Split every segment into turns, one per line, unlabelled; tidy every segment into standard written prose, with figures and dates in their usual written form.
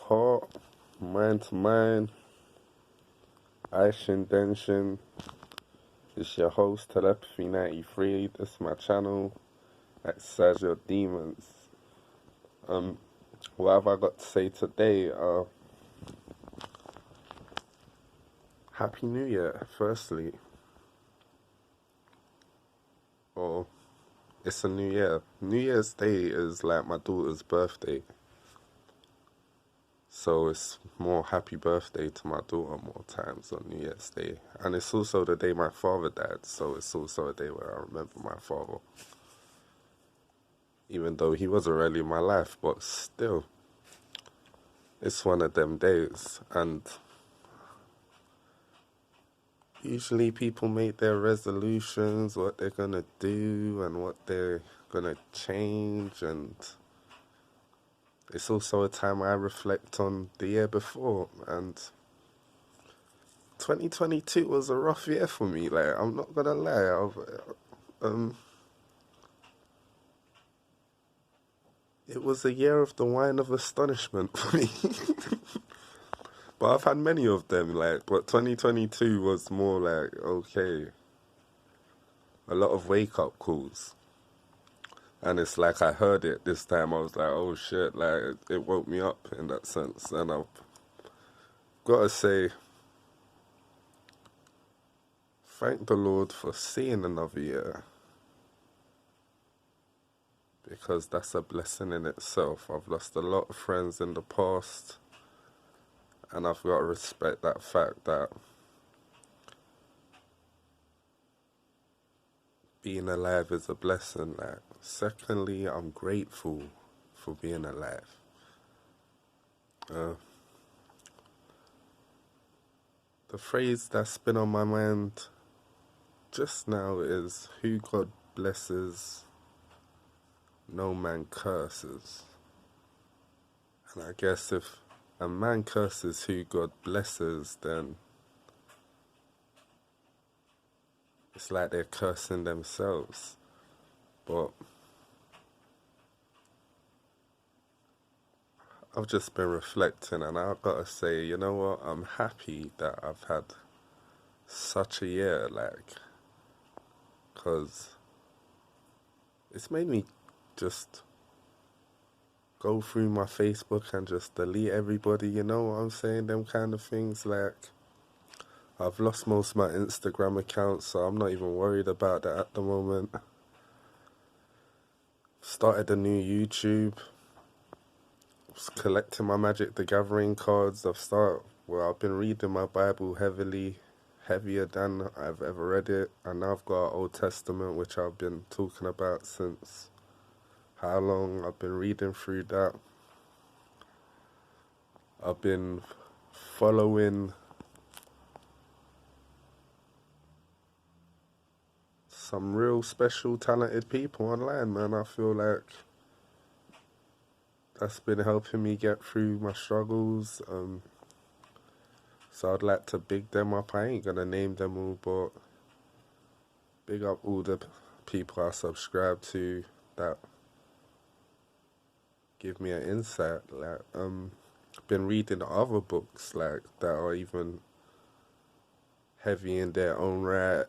heart, mind to mind, Aishin Denshin. It's your host, Telepathy93. This is my channel. Exercise your demons. Um, what have I got to say today? Happy New Year, firstly. Or, it's a new year. New Year's Day is like my daughter's birthday. So it's more happy birthday to my daughter more times on New Year's Day. And it's also the day my father died, so it's also a day where I remember my father. Even though he wasn't really in my life, but still, it's one of them days. And usually people make their resolutions, what they're gonna do and what they're gonna change, and it's also a time I reflect on the year before, and 2022 was a rough year for me, like, I'm not gonna lie. It was a year of the wine of astonishment for me. But I've had many of them, like, but 2022 was more like, okay, a lot of wake-up calls. And it's like I heard it this time, I was like, oh shit, like, it woke me up in that sense. And I've got to say, thank the Lord for seeing another year. Because that's a blessing in itself. I've lost a lot of friends in the past, and I've got to respect that fact that being alive is a blessing. Like, secondly, I'm grateful for being alive. The phrase that's been on my mind just now is, who God blesses, no man curses. And I guess if a man curses who God blesses, then it's like they're cursing themselves. But I've just been reflecting, and I've got to say, you know what, I'm happy that I've had such a year, like, because it's made me just go through my Facebook and just delete everybody, you know what I'm saying, them kind of things. Like, I've lost most of my Instagram accounts, so I'm not even worried about that at the moment. Started a new YouTube, was collecting my Magic the Gathering cards. I've been reading my Bible heavier than I've ever read it, and now I've got Old Testament, which I've been talking about since how long. I've been reading through that. I've been following some real special talented people online, man. I feel like that's been helping me get through my struggles. So I'd like to big them up. I ain't gonna name them all, but big up all the people I subscribe to that give me an insight. Like, been reading other books like that are even heavy in their own right.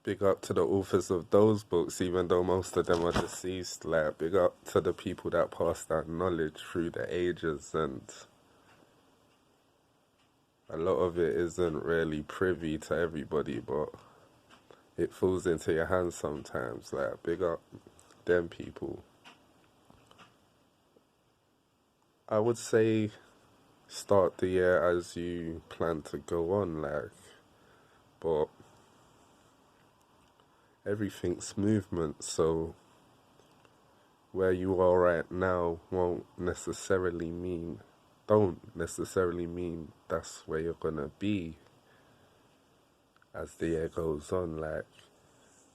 Big up to the authors of those books, even though most of them are deceased. Like, big up to the people that passed that knowledge through the ages, and a lot of it isn't really privy to everybody, but it falls into your hands sometimes. Like, big up them people. I would say start the year as you plan to go on, like, but everything's movement, so where you are right now don't necessarily mean that's where you're gonna be as the year goes on. Like,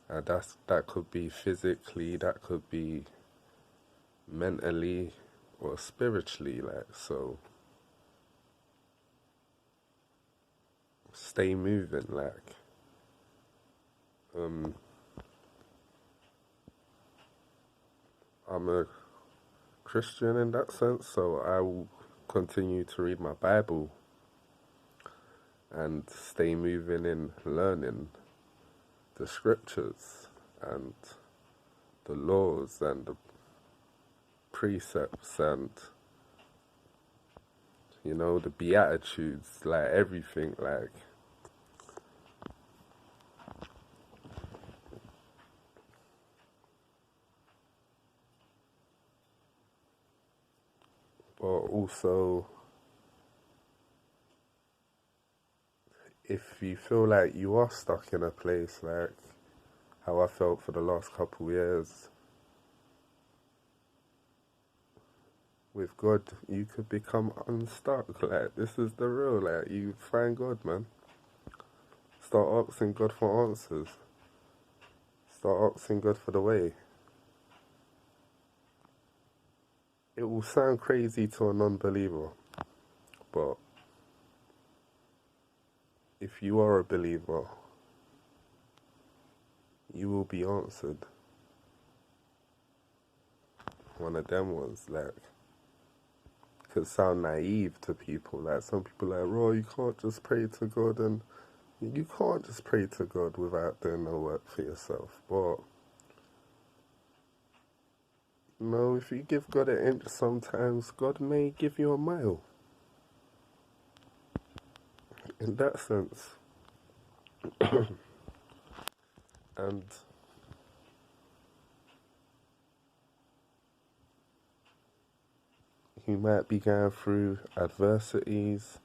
and that could be physically, that could be mentally or spiritually, like, so stay moving. Like, I'm a Christian in that sense, so I will continue to read my Bible and stay moving in learning the scriptures and the laws and the precepts and, you know, the beatitudes, like everything, like. But also, if you feel like you are stuck in a place like how I felt for the last couple years, with God, you could become unstuck. Like, this is the real, like, you find God, man. Start asking God for answers. Start asking God for the way. It will sound crazy to a non-believer, but if you are a believer, you will be answered. One of them ones, like, could sound naive to people. Like, some people are like, "Raw, you can't just pray to God," and you can't just pray to God without doing the work for yourself. But no, if you give God an inch, sometimes God may give you a mile. In that sense. And you might be going through adversities.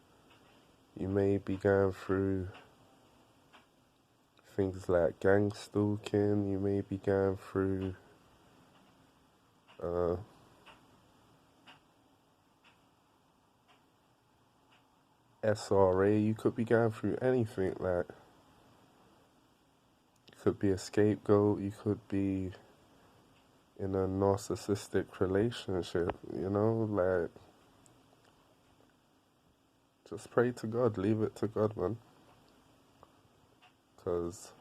You may be going through things like gang stalking. You may be going through SRA. You could be going through anything. Like, you could be a scapegoat. You could be in a narcissistic relationship. You know, like, just pray to God. Leave it to God, man. Because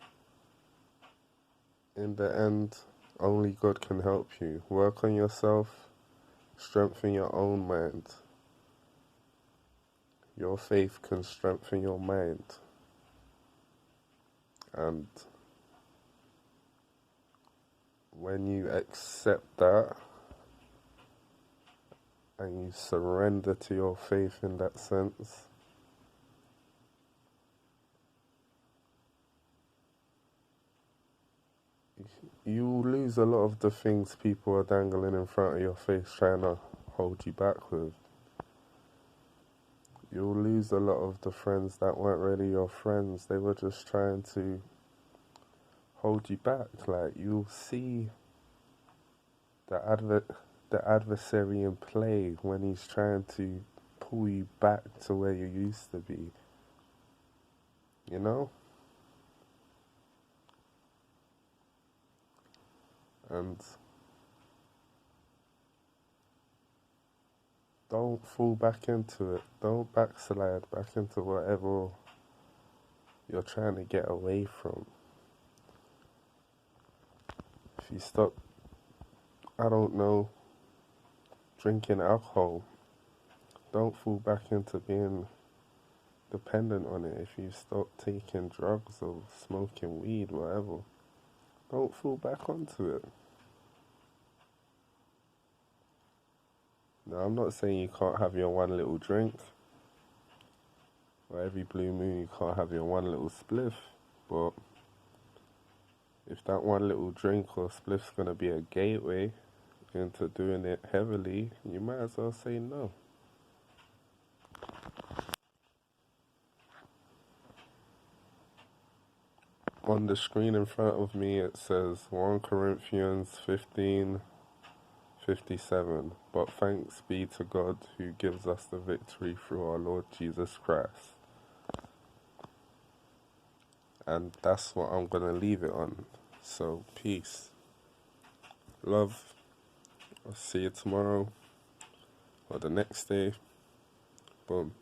in the end, only God can help you. Work on yourself. Strengthen your own mind. Your faith can strengthen your mind. And when you accept that and you surrender to your faith in that sense, you lose a lot of the things people are dangling in front of your face trying to hold you back with. You'll lose a lot of the friends that weren't really your friends. They were just trying to hold you back. Like, you'll see the adversary in play when he's trying to pull you back to where you used to be. You know? And don't fall back into it. Don't backslide back into whatever you're trying to get away from. If you stop, I don't know, drinking alcohol, don't fall back into being dependent on it. If you stop taking drugs or smoking weed, whatever, don't fall back onto it. Now, I'm not saying you can't have your one little drink, or every blue moon you can't have your one little spliff, but if that one little drink or spliff's gonna be a gateway into doing it heavily, you might as well say no. On the screen in front of me it says 1 Corinthians 15:57. But thanks be to God who gives us the victory through our Lord Jesus Christ. And that's what I'm gonna leave it on. So peace. Love. I'll see you tomorrow or the next day. Boom.